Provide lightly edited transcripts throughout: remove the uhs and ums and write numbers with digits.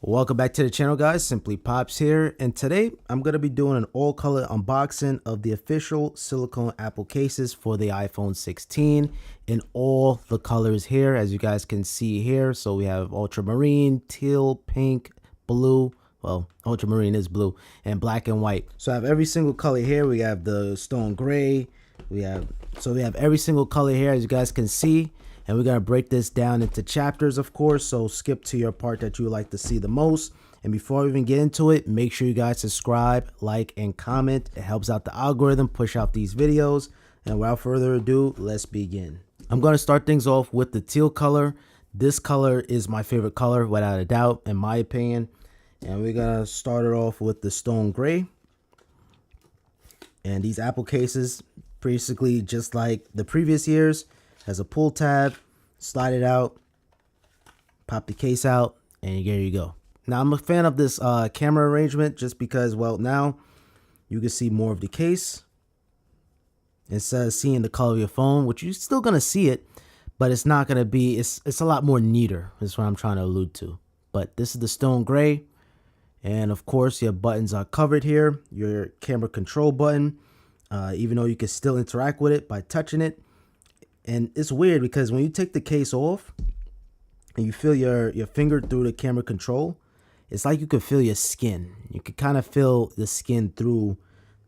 Welcome back to the channel, guys. Simply Pops here, and today I'm going to be doing an all color unboxing of the official silicone Apple cases for the iPhone 16 in all the colors here, as you guys can see here. So we have ultramarine, teal, pink, blue. Well, ultramarine is blue, and black and white. So I have every single color here. We have the stone gray. We have every single color here, as you guys can see. And we're going to break this down into chapters, of course, so skip to your part that you would like to see the most. And before we even get into it, make sure you guys subscribe, like, and comment. It helps out the algorithm push out these videos. And without further ado, let's begin. I'm going to start things off with the teal color. This color is my favorite color, without a doubt, in my opinion. And we're going to start it off with the stone gray. And these Apple cases, basically just like the previous years, has a pull tab, slide it out, pop the case out, and there you go. Now I'm a fan of this camera arrangement just because, well, now you can see more of the case instead of seeing the color of your phone, which you're still gonna see it, but it's not gonna be. It's a lot more neater. Is what I'm trying to allude to. But this is the stone gray, and of course your buttons are covered here. Your camera control button, even though you can still interact with it by touching it. And it's weird because when you take the case off and you feel your finger through the camera control, it's like you can feel your skin. You can kind of feel the skin through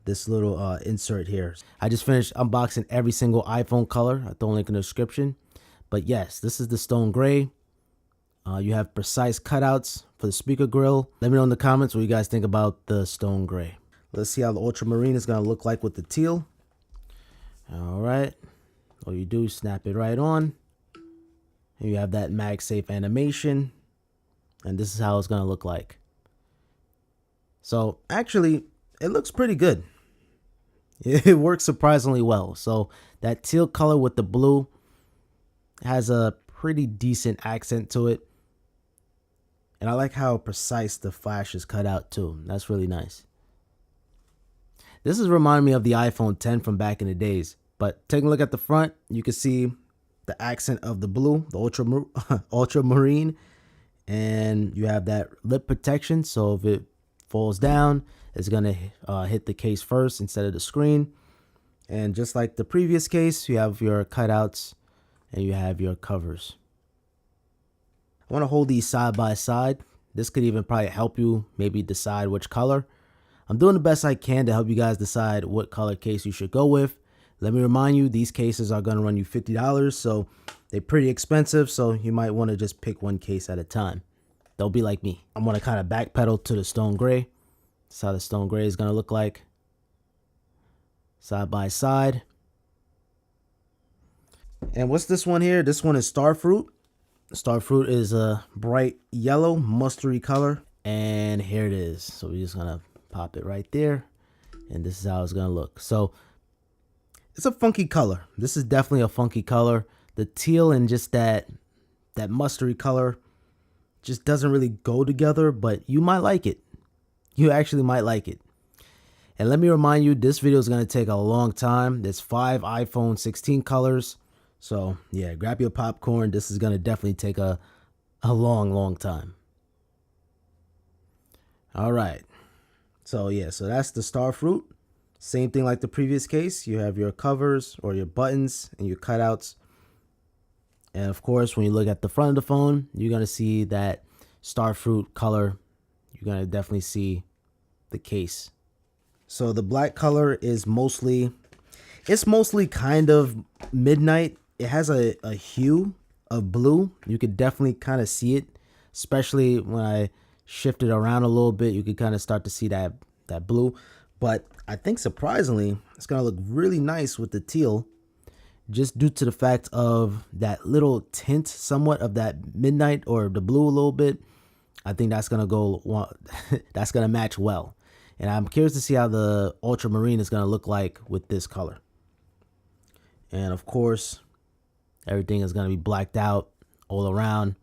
this little insert here. I just finished unboxing every single iPhone color. I'll throw a link in the description. But yes, this is the stone gray. You have precise cutouts for the speaker grill. Let me know in the comments what you guys think about the stone gray. Let's see how the ultramarine is going to look like with the teal. All right. All you do is snap it right on, and you have that MagSafe animation, and this is how it's gonna look like. So actually, it looks pretty good. It works surprisingly well. So that teal color with the blue has a pretty decent accent to it, and I like how precise the flash is cut out too. That's really nice. This is reminding me of the iPhone 10 from back in the days. But taking a look at the front, you can see the accent of the blue, the ultramarine, and you have that lip protection. So if it falls down, it's going to hit the case first instead of the screen. And just like the previous case, you have your cutouts and you have your covers. I want to hold these side by side. This could even probably help you maybe decide which color. I'm doing the best I can to help you guys decide what color case you should go with. Let me remind you, these cases are going to run you $50, so they're pretty expensive, so you might want to just pick one case at a time. Don't be like me. I'm going to kind of backpedal to the stone gray. That's how the stone gray is going to look like. Side by side. And what's this one here? This one is Starfruit. Starfruit is a bright yellow, mustardy color. And here it is. So we're just going to pop it right there. And this is how it's going to look. So it's a funky color. This is definitely a funky color. The teal and just that mustardy color just doesn't really go together, but you might like it. You actually might like it. And let me remind you, this video is going to take a long time. There's 5 iPhone 16 colors. So yeah, grab your popcorn. This is going to definitely take a long time. All right. So yeah, so that's the Starfruit. Same thing like the previous case. You have your covers or your buttons and your cutouts. And of course, when you look at the front of the phone, you're going to see that Starfruit color. You're going to definitely see the case. So the black color is mostly kind of midnight. It has a hue of blue. You could definitely kind of see it, especially when I shift it around a little bit. You could kind of start to see that blue. But I think surprisingly, it's going to look really nice with the teal, just due to the fact of that little tint somewhat of that midnight or the blue a little bit. I think that's going to go, that's going to match well. And I'm curious to see how the ultramarine is going to look like with this color. And of course, everything is going to be blacked out all around.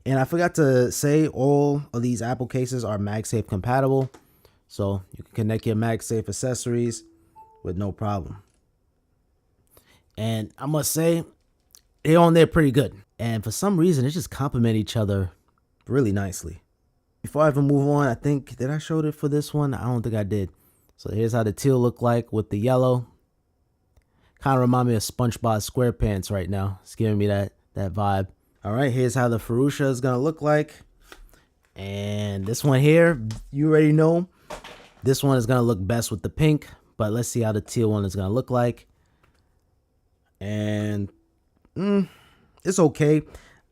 And I forgot to say, all of these Apple cases are MagSafe compatible. So you can connect your MagSafe accessories with no problem. And I must say, they're on there pretty good. And for some reason, they just complement each other really nicely. Before I even move on, I think, did I show it for this one? I don't think I did. So here's how the teal look like with the yellow. Kind of remind me of SpongeBob SquarePants right now. It's giving me that vibe. All right, here's how the Fuchsia is gonna look like. And this one here, you already know. This one is gonna look best with the pink, but let's see how the teal one is gonna look like. And it's okay.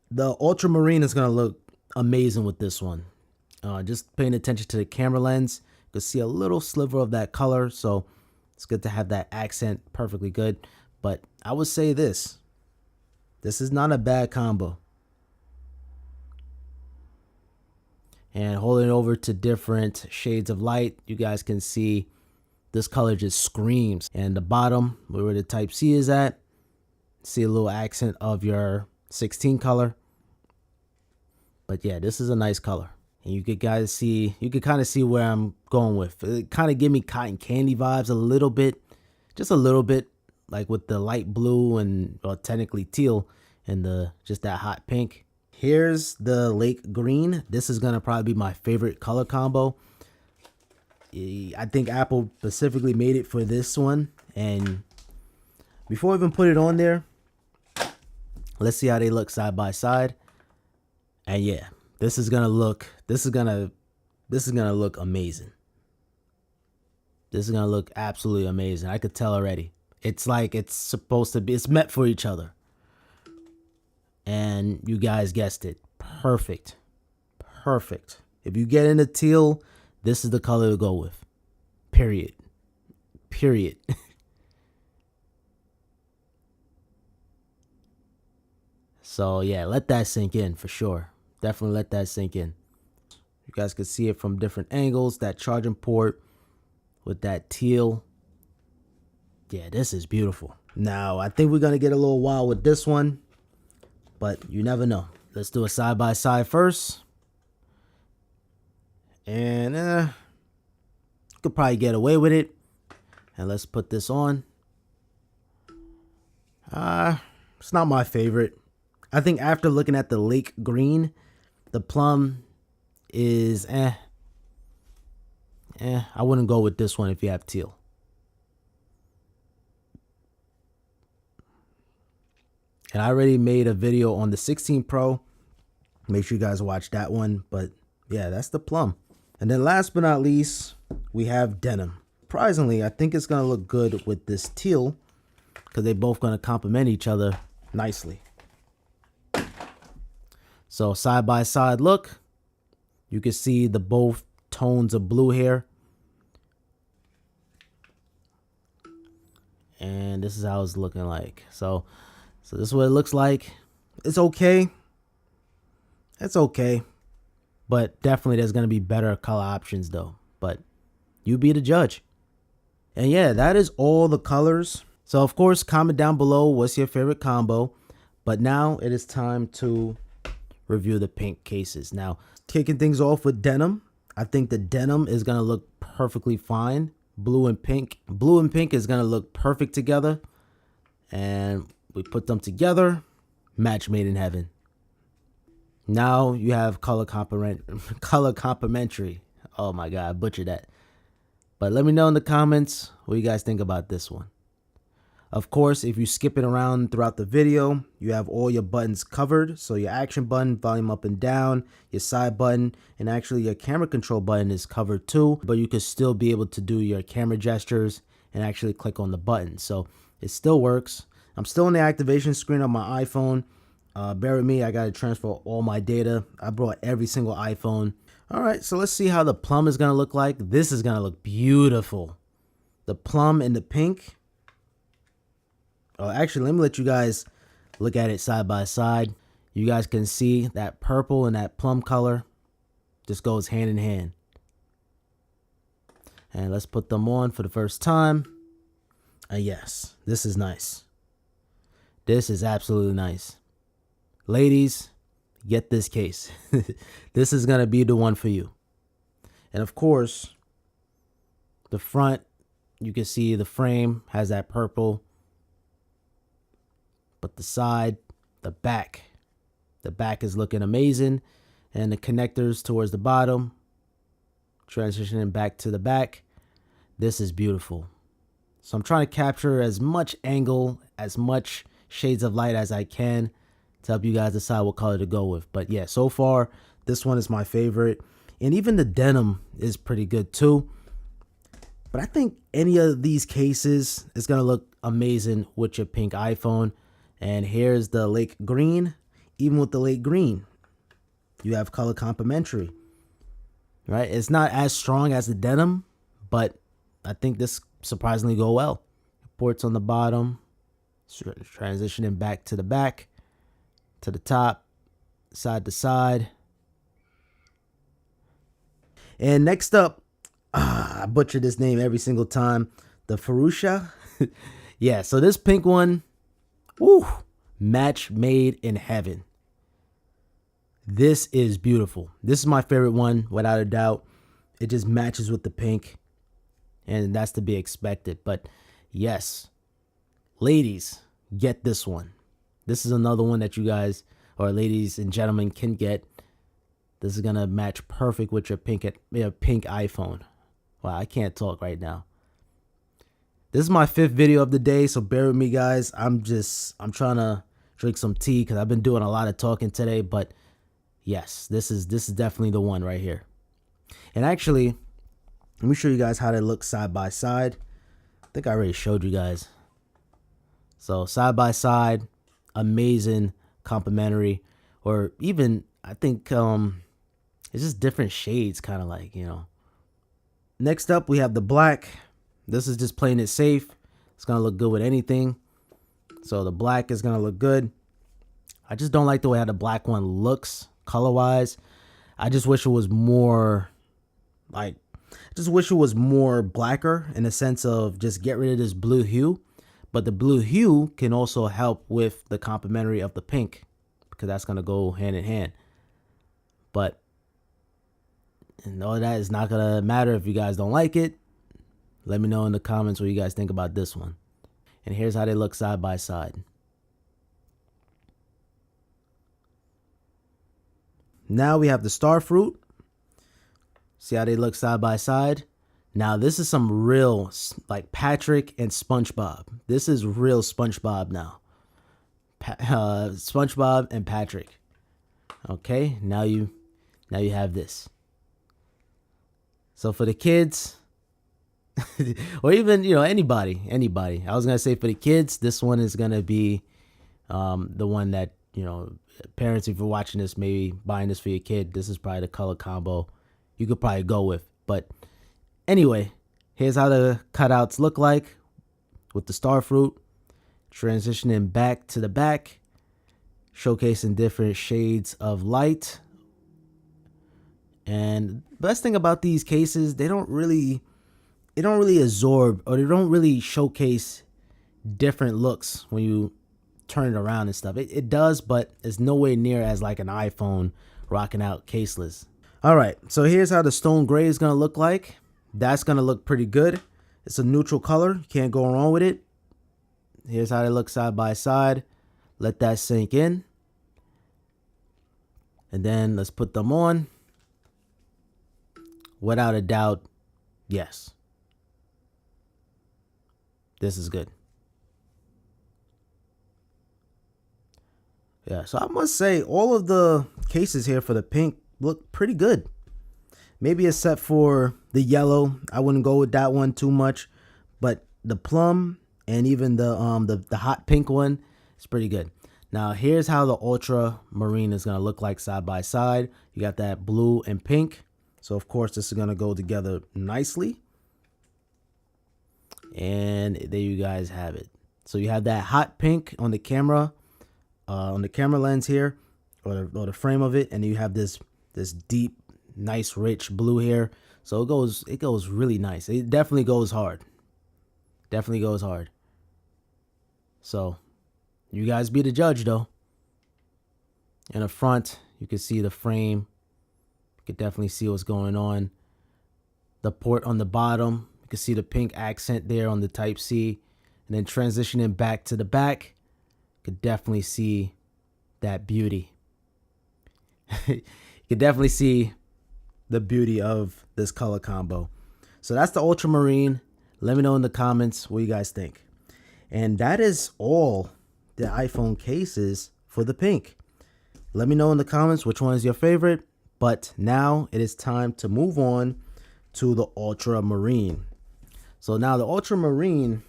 The ultramarine is gonna look amazing with this one. Just paying attention to the camera lens, you can see a little sliver of that color, so it's good to have that accent perfectly good. But I would say this is not a bad combo. And holding over to different shades of light, you guys can see this color just screams. And the bottom, where the Type-C is at, see a little accent of your 16 color. But yeah, this is a nice color. And you could kind of see where I'm going with. It kind of give me cotton candy vibes a little bit, just a little bit, like with the light blue and, well, technically teal, and just that hot pink. Here's the lake green. This is gonna probably be my favorite color combo. I think Apple specifically made it for this one. And before I even put it on there, let's see how they look side by side. And yeah, this is gonna look amazing. This is gonna look absolutely amazing. I could tell already. It's like it's meant for each other. And you guys guessed it. Perfect. If you get into teal, this is the color to go with. Period. So yeah, let that sink in for sure. Definitely let that sink in. You guys can see it from different angles. That charging port with that teal. Yeah, this is beautiful. Now, I think we're going to get a little wild with this one, but you never know. Let's do a side by side first. And could probably get away with it. And let's put this on. It's not my favorite. I think after looking at the lake green, the plum is I wouldn't go with this one if you have teal. And I already made a video on the 16 Pro. Make sure you guys watch that one. But yeah, that's the plum. And then last but not least, we have denim. Surprisingly, I think it's going to look good with this teal because they're both going to complement each other nicely. So side by side look, you can see the both tones of blue here. And this is how it's looking like. So this is what it looks like. It's okay. But definitely there's going to be better color options though. But you be the judge. And yeah, that is all the colors. So of course, comment down below what's your favorite combo. But now it is time to review the pink cases. Now, kicking things off with denim. I think the denim is going to look perfectly fine. Blue and pink is going to look perfect together. And we put them together. Match made in heaven. Now you have color complementary. Oh my God, I butchered that. But let me know in the comments what you guys think about this one. Of course, if you skip it around throughout the video, you have all your buttons covered. So your action button, volume up and down, your side button, and actually your camera control button is covered too. But you could still be able to do your camera gestures and actually click on the button. So it still works. I'm still on the activation screen on my iPhone. Bear with me, I got to transfer all my data. I brought every single iPhone. All right, so let's see how the plum is going to look like. This is going to look beautiful. The plum and the pink. Oh, actually, let me let you guys look at it side by side. You guys can see that purple and that plum color just goes hand in hand. And let's put them on for the first time. Yes, this is nice. This is absolutely nice. Ladies, get this case. This is going to be the one for you. And of course, the front, you can see the frame has that purple. But the side, the back is looking amazing. and the connectors towards the bottom, transitioning back to the back. This is beautiful. So I'm trying to capture as much angle, as much shades of light as I can to help you guys decide what color to go with. But yeah, so far, this one is my favorite. And even the denim is pretty good too. But I think any of these cases is going to look amazing with your pink iPhone. And here's the lake green. Even with the lake green, you have color complementary, right? It's not as strong as the denim, but I think this surprisingly go well. Ports on the bottom, transitioning back to the back, to the top, side to side. And next up, I butcher this name every single time, the Fuchsia. Yeah, so this pink one, woo, match made in heaven. This is beautiful. This is my favorite one, without a doubt. It just matches with the pink, and that's to be expected. But yes, ladies, get this one. This is another one that you guys, or ladies and gentlemen, can get. This is gonna match perfect with your pink iPhone. Wow, I can't talk right now. This is my 5th video of the day, so bear with me, guys. I'm trying to drink some tea because I've been doing a lot of talking today. But yes, this is definitely the one right here. And actually, let me show you guys how they look side by side. I think I already showed you guys. So side by side, amazing, complementary, or even I think it's just different shades, kind of like, you know. Next up, we have the black. This is just playing it safe. It's gonna look good with anything. So the black is gonna look good. I just don't like the way how the black one looks color wise. I just wish it was more like, I just wish it was more blacker in the sense of just get rid of this blue hue. But the blue hue can also help with the complementary of the pink, because that's gonna go hand in hand. But and all that is not gonna matter if you guys don't like it. Let me know in the comments what you guys think about this one. And here's how they look side by side. Now we have the star fruit. See how they look side by side? Now this is some real, like Patrick and SpongeBob. This is real SpongeBob now. SpongeBob and Patrick. Okay, now you have this. So for the kids, or even, you know, anybody. I was gonna say for the kids, this one is gonna be the one that, you know, parents, if you're watching this, maybe buying this for your kid, this is probably the color combo you could probably go with. But anyway, here's how the cutouts look like with the star fruit, transitioning back to the back, showcasing different shades of light. And the best thing about these cases, they don't really absorb, or they don't really showcase different looks when you turn it around and stuff. It does, but it's nowhere near as like an iPhone rocking out caseless. All right, so here's how the stone gray is gonna look like. That's gonna look pretty good. It's a neutral color, you can't go wrong with it. Here's how they look side by side. Let that sink in, and then let's put them on. Without a doubt, yes, this is good. Yeah, so I must say all of the cases here for the pink look pretty good. Maybe except for the yellow, I wouldn't go with that one too much, but the plum and even the hot pink one is pretty good. Now here's how the ultramarine is gonna look like side by side. You got that blue and pink, so of course this is gonna go together nicely. And there you guys have it. So you have that hot pink on the camera lens here, or the frame of it, and you have this deep, nice, rich blue here. So it goes really nice. It definitely goes hard. Definitely goes hard. So you guys be the judge, though. In the front, you can see the frame. You can definitely see what's going on. The port on the bottom, you can see the pink accent there on the Type-C. And then transitioning back to the back, you could definitely see that beauty. You can definitely see the beauty of this color combo. So that's the ultramarine. Let me know in the comments what you guys think. And that is all the iPhone cases for the pink. Let me know in the comments which one is your favorite. But now it is time to move on to the ultramarine. So now the ultramarine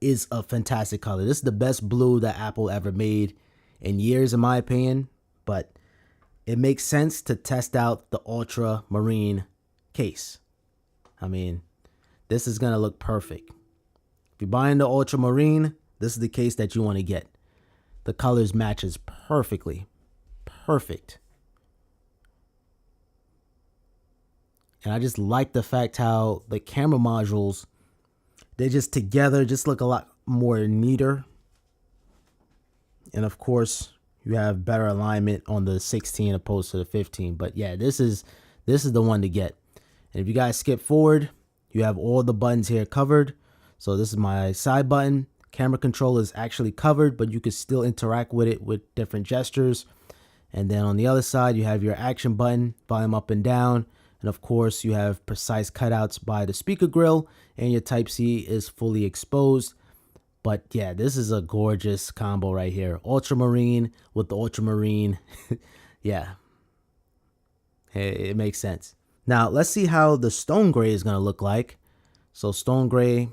is a fantastic color. This is the best blue that Apple ever made in years, in my opinion. But it makes sense to test out the ultramarine case. I mean, this is going to look perfect. If you're buying the ultramarine, this is the case that you want to get. The colors matches perfectly. Perfect. And I just like the fact how the camera modules, they just together just look a lot more neater. And of course, you have better alignment on the 16 opposed to the 15. But yeah, this is the one to get. And if you guys skip forward, you have all the buttons here covered. So this is my side button. Camera control is actually covered, but you can still interact with it with different gestures. And then on the other side, you have your action button, volume up and down. And of course, you have precise cutouts by the speaker grill, and your Type-C is fully exposed. But yeah, this is a gorgeous combo right here. Ultramarine with the ultramarine. Yeah, it makes sense. Now, let's see how the stone gray is going to look like. So stone gray,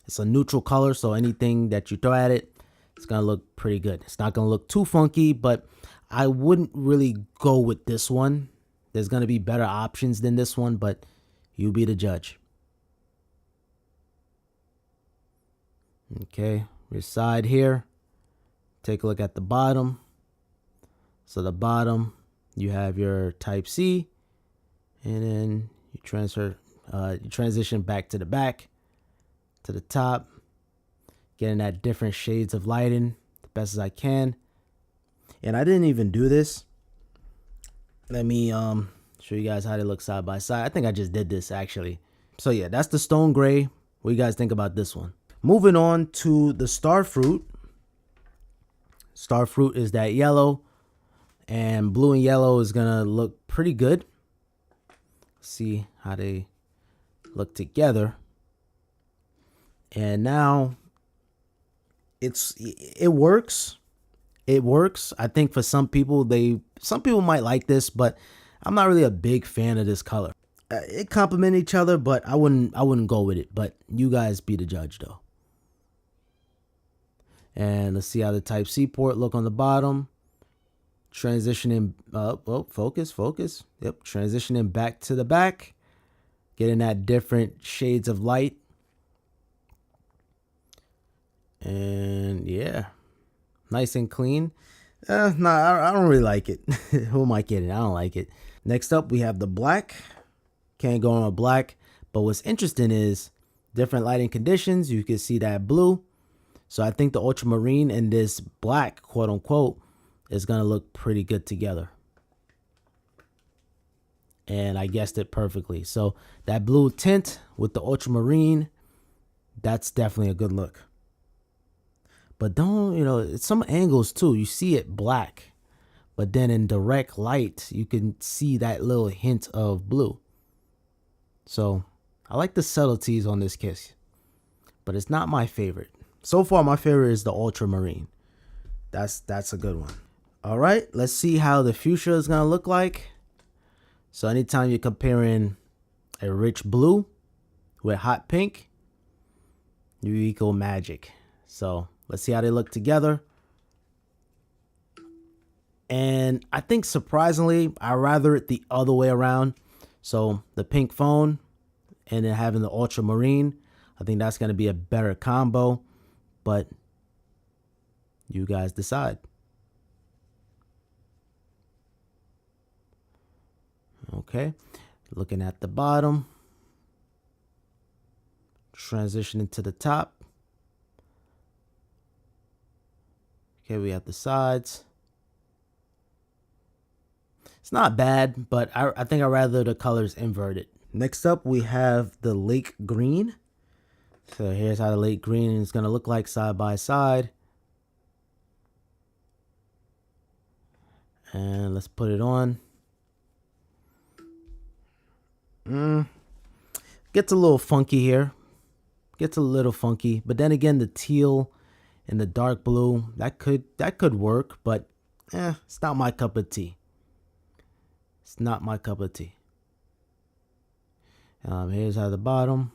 it's a neutral color, so anything that you throw at it, it's going to look pretty good. It's not going to look too funky, but I wouldn't really go with this one. There's going to be better options than this one, but you be the judge. Okay, your side here. Take a look at the bottom. So the bottom, you have your Type-C, and then you transition back to the back, to the top, getting that different shades of lighting the best as I can. And I didn't even do this. Let me show you guys how they look side by side. I think I just did this actually. So yeah, that's the stone gray. What do you guys think about this one? Moving on to the star fruit. Star fruit is that yellow, and blue and yellow is gonna look pretty good. See how they look together. And now it works. It works. I think for some people might like this, but I'm not really a big fan of this color. It complement each other, but I wouldn't go with it. But you guys be the judge though. And let's see how the Type-C port look on the bottom. Transitioning focus. Yep, transitioning back to the back. Getting that different shades of light. And yeah, nice and clean. I don't really like it. Who am I kidding? I don't like it. Next up, we have the black. Can't go on a black. But what's interesting is different lighting conditions. You can see that blue. So I think the ultramarine and this black, quote unquote, is going to look pretty good together. And I guessed it perfectly. So that blue tint with the ultramarine, that's definitely a good look. But don't, some angles too, you see it black, but then in direct light, you can see that little hint of blue. So I like the subtleties on this case, but it's not my favorite. So far, my favorite is the ultramarine. That's a good one. All right, let's see how the fuchsia is gonna look like. So anytime you're comparing a rich blue with hot pink, you equal magic. So let's see how they look together. And I think surprisingly, I rather it the other way around. So the pink phone and then having the ultramarine, I think that's going to be a better combo. But you guys decide. Okay, looking at the bottom, transitioning to the top. Okay, we have the sides. It's not bad, but I think I'd rather the colors inverted. Next up, we have the lake green. So here's how the lake green is going to look like side by side. And let's put it on. Gets a little funky here. Gets a little funky. But then again, the teal and the dark blue, that could work, but it's not my cup of tea. It's not my cup of tea. Here's how the bottom,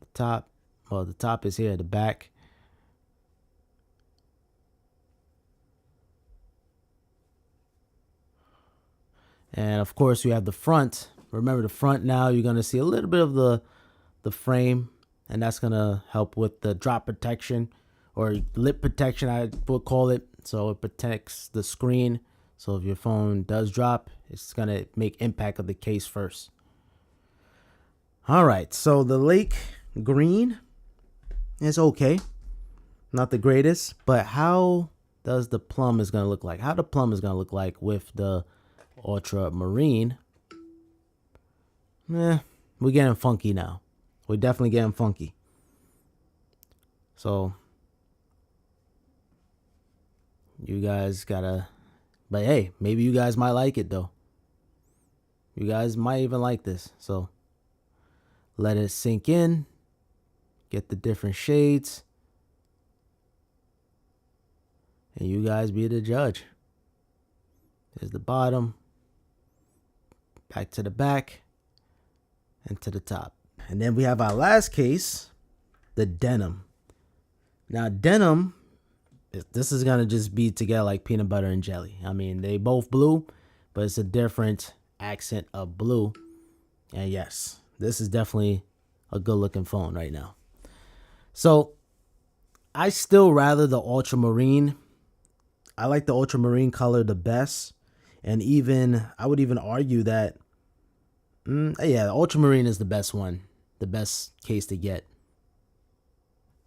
the top. Well, the top is here at the back. And of course, you have the front. Remember the front now, you're going to see a little bit of the frame, and that's going to help with the drop protection or lip protection, I would call it. So it protects the screen. So if your phone does drop, it's going to make impact of the case first. All right, so the lake green is okay. Not the greatest, but how does the plum is going to look like? How the plum is going to look like with the ultramarine? We're getting funky now. We're definitely getting funky. So you guys gotta, but hey, maybe you guys might like it though. You guys might even like this. So let it sink in. Get the different shades. And you guys be the judge. There's the bottom. Back to the back. And to the top. And then we have our last case, the denim. Now denim, this is going to just be together like peanut butter and jelly. I mean, they both blue, but it's a different accent of blue. And yes, this is definitely a good looking phone right now. So I still rather the ultramarine. I like the ultramarine color the best. And even, I would even argue that the ultramarine is the best one, the best case to get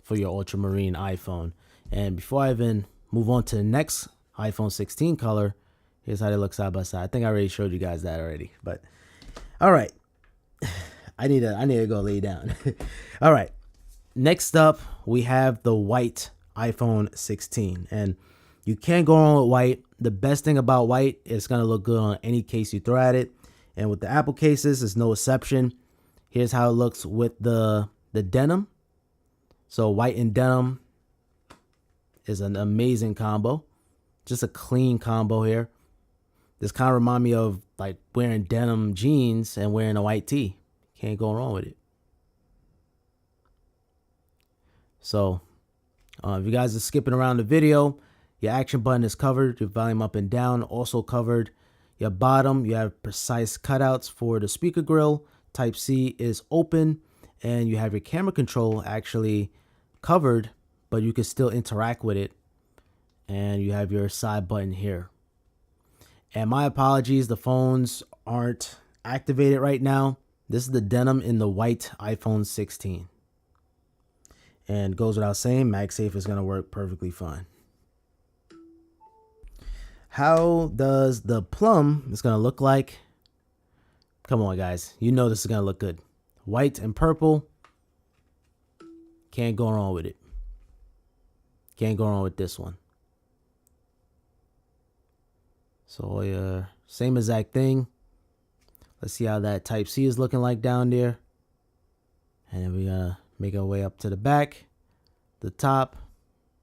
for your ultramarine iPhone. And before I even move on to the next iPhone 16 color, here's how they look side by side. I think I already showed you guys that already, but all right. I need to go lay down. All right. Next up, we have the white iPhone 16, and you can't go wrong with white. The best thing about white, it's going to look good on any case you throw at it. And with the Apple cases, it's no exception. Here's how it looks with the denim. So white and denim is an amazing combo. Just a clean combo here. This kind of reminds me of like wearing denim jeans and wearing a white tee. Can't go wrong with it. So if you guys are skipping around the video, your action button is covered. Your volume up and down also covered. Your bottom, you have precise cutouts for the speaker grill. Type-C is open, and you have your camera control actually covered, but you can still interact with it. And you have your side button here. And my apologies, the phones aren't activated right now. This is the denim in the white iPhone 16. And goes without saying, MagSafe is going to work perfectly fine. How does the plum is going to look like? Come on, guys. You know this is going to look good. White and purple. Can't go wrong with it. Can't go wrong with this one. So, same exact thing. Let's see how that Type-C is looking like down there. And then we're going to make our way up to the back, the top,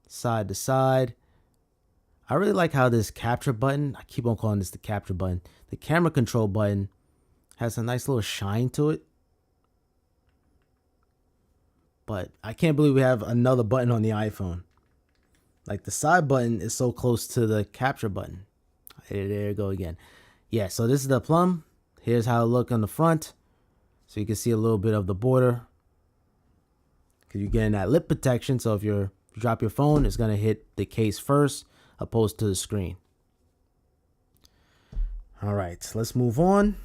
side to side. I really like how this capture button, I keep on calling this the capture button. The camera control button has a nice little shine to it. But I can't believe we have another button on the iPhone. Like the side button is so close to the capture button. There you go again. Yeah, so this is the plum. Here's how it looks on the front. So you can see a little bit of the border. Because you're getting that lip protection. So if you drop your phone, it's going to hit the case first, opposed to the screen. All right, let's move on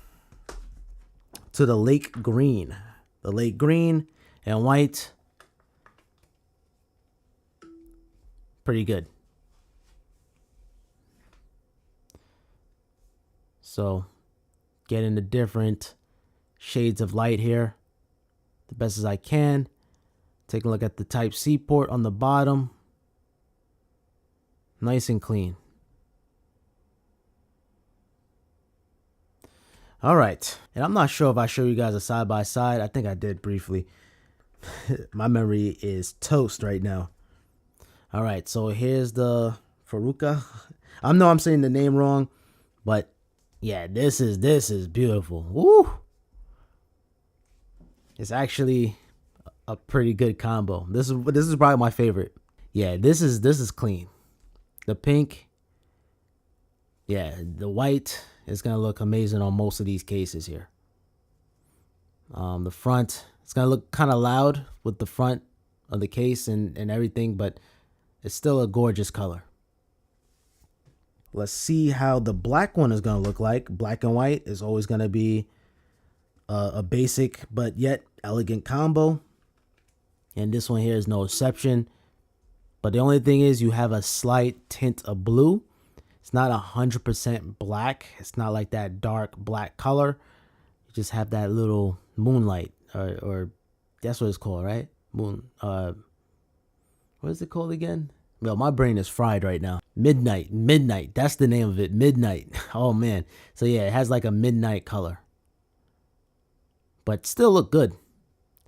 to the lake green. The lake green and white. Pretty good. So getting the different shades of light here the best as I can. Take a look at the Type-C port on the bottom. Nice and clean. All right. And I'm not sure if I showed you guys a side by side. I think I did briefly. My memory is toast right now. All right. So here's the Faruka. I know I'm saying the name wrong, but yeah, this is beautiful. Woo! It's actually a pretty good combo. This is probably my favorite. Yeah, this is clean. The pink, yeah, the white is gonna look amazing on most of these cases here. The front, it's gonna look kind of loud with the front of the case and everything, but it's still a gorgeous color. Let's see how the black one is gonna look like. Black and white is always gonna be a basic but yet elegant combo, and this one here is no exception. But the only thing is you have a slight tint of blue. It's not 100% black. It's not like that dark black color. You just have that little moonlight, or that's what it's called, right? What is it called again? Well, my brain is fried right now. Midnight. That's the name of it. Midnight. Oh man. So yeah, it has like a midnight color, but still look good.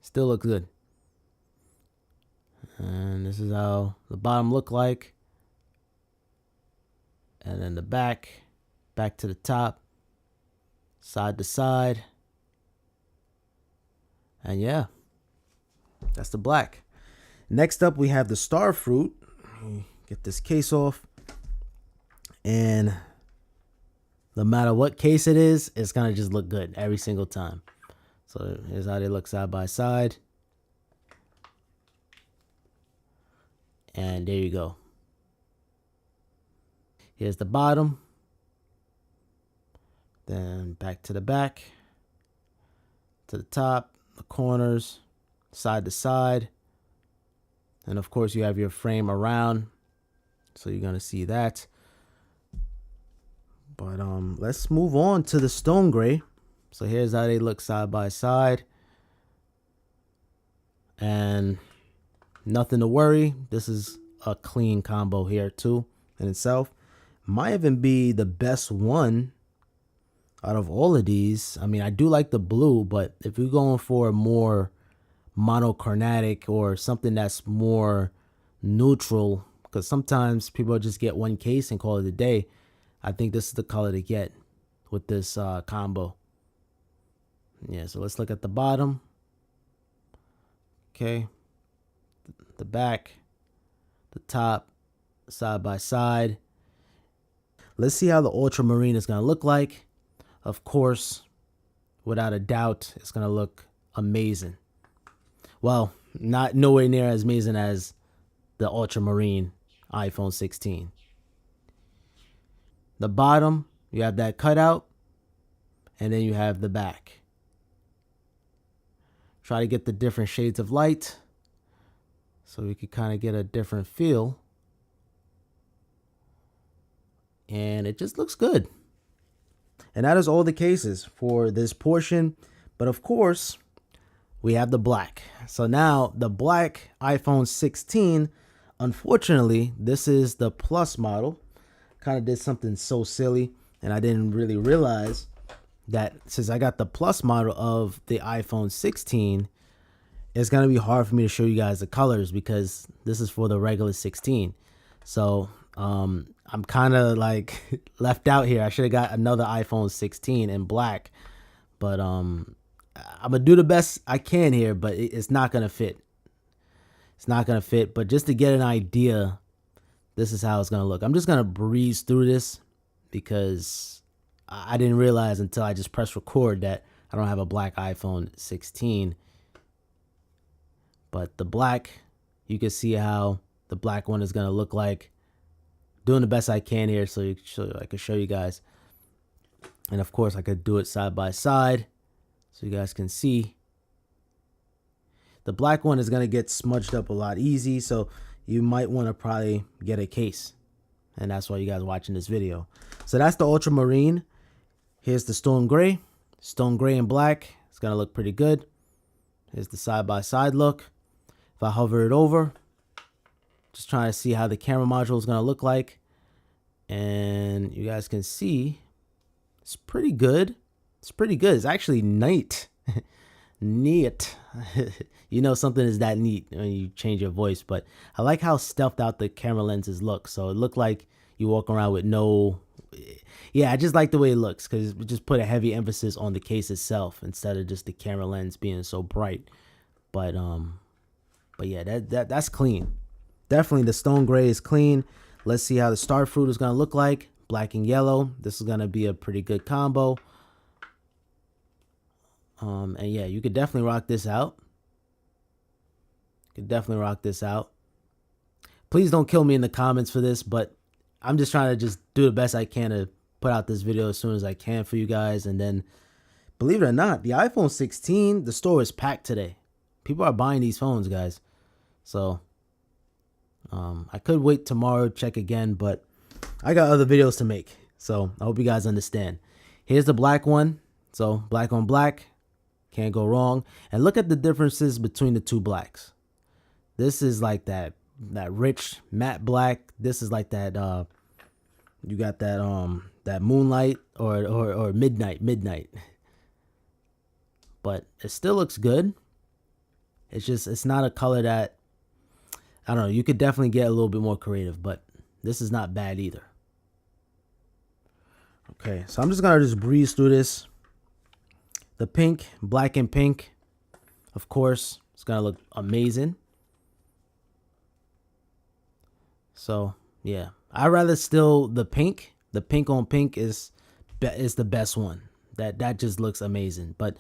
Still look good. And this is how the bottom look like. And then the back to the top, side to side. And yeah, that's the black. Next up, we have the star fruit. Get this case off. And no matter what case it is, it's going to just look good every single time. So here's how they look side by side. And there you go. Here's the bottom. Then back to the back. To the top. The corners. Side to side. And of course you have your frame around. So you're going to see that. But let's move on to the stone gray. So here's how they look side by side. And nothing to worry. This is a clean combo here too in itself. Might even be the best one out of all of these. I mean, I do like the blue, but if you're going for a more monochromatic or something that's more neutral, because sometimes people just get one case and call it a day, I think this is the color to get with this combo. Yeah, so let's look at the bottom. Okay. The back, the top, side by side. Let's see how the ultramarine is going to look like. Of course, without a doubt, it's going to look amazing. Well, not nowhere near as amazing as the ultramarine iPhone 16. The bottom, you have that cutout, and then you have the back. Try to get the different shades of light so we could kind of get a different feel. And it just looks good. And that is all the cases for this portion. But of course, we have the black. So now the black iPhone 16, unfortunately, this is the Plus model. Kind of did something so silly, and I didn't really realize that since I got the Plus model of the iPhone 16, it's going to be hard for me to show you guys the colors because this is for the regular 16. So I'm kind of like left out here. I should have got another iPhone 16 in black, but I'm gonna do the best I can here, but it's not gonna fit. It's not gonna fit, but just to get an idea, this is how it's gonna look. I'm just gonna breeze through this because I didn't realize until I just pressed record that I don't have a black iPhone 16. But the black, you can see how the black one is gonna look like. Doing the best I can here so I can show you guys. And of course I could do it side by side so you guys can see. The black one is going to get smudged up a lot easy, so you might want to probably get a case. And that's why you guys are watching this video. So that's the ultramarine. Here's the stone gray. Stone gray and black. It's going to look pretty good. Here's the side by side look. If I hover it over, just trying to see how the camera module is going to look like. And you guys can see it's pretty good. It's pretty good. It's actually neat. Neat. You know something is that neat when you change your voice. But I like how stealthed out the camera lenses look. So it looked like you walk around with no... Yeah, I just like the way it looks because we just put a heavy emphasis on the case itself instead of just the camera lens being so bright. But yeah, that's clean. Definitely the stone gray is clean. Let's see how the star fruit is gonna look like. Black and yellow. This is gonna be a pretty good combo. And yeah, you could definitely rock this out. Please don't kill me in the comments for this, but I'm just trying to just do the best I can to put out this video as soon as I can for you guys. And then, believe it or not, the iPhone 16, the store is packed today. People are buying these phones, guys. So, I could wait tomorrow, check again, but I got other videos to make. So, I hope you guys understand. Here's the black one. So, black on black. Can't go wrong. And look at the differences between the two blacks. This is like that rich matte black. This is like that you got that moonlight or midnight. But it still looks good. It's not a color that, I don't know, you could definitely get a little bit more creative, but this is not bad either. Okay, so I'm just gonna breeze through this. The pink, black and pink, of course, it's gonna look amazing. So yeah, I rather still the pink. The pink on pink is the best one. That just looks amazing. But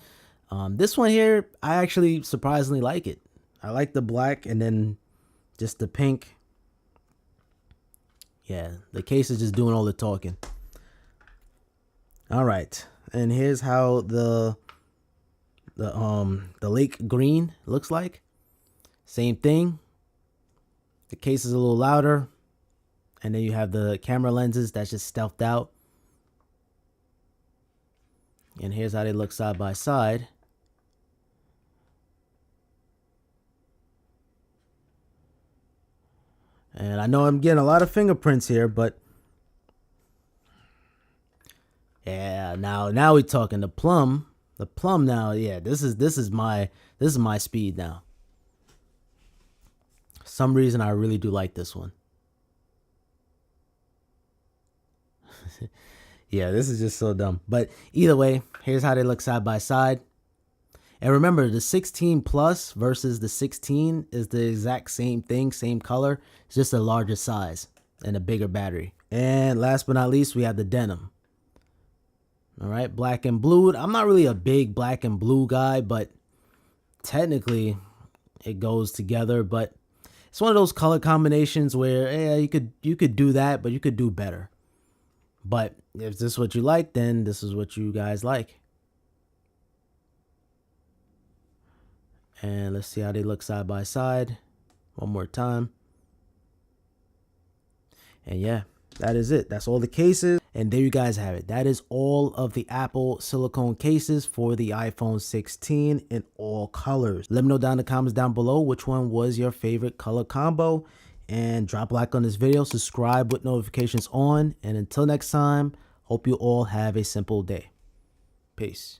this one here, I actually surprisingly like it. I like the black and then just the pink. Yeah, the case is just doing all the talking. All right, and here's how the lake green looks like. Same thing. The case is a little louder, and then you have the camera lenses that's just stealthed out. And here's how they look side by side. And I know I'm getting a lot of fingerprints here, but yeah, now we're talking. The plum now, yeah, this is my speed now. For some reason I really do like this one. Yeah, this is just so dumb. But either way, here's how they look side by side. And remember, the 16 Plus versus the 16 is the exact same thing, same color. It's just a larger size and a bigger battery. And last but not least, we have the denim. All right, black and blue. I'm not really a big black and blue guy, but technically it goes together. But it's one of those color combinations where, yeah, you could do that, but you could do better. But if this is what you like, then this is what you guys like. And let's see how they look side by side. One more time. And yeah, that is it. That's all the cases. And there you guys have it. That is all of the Apple silicone cases for the iPhone 16 in all colors. Let me know down in the comments down below which one was your favorite color combo. And drop a like on this video, subscribe with notifications on. And until next time, hope you all have a simple day. Peace.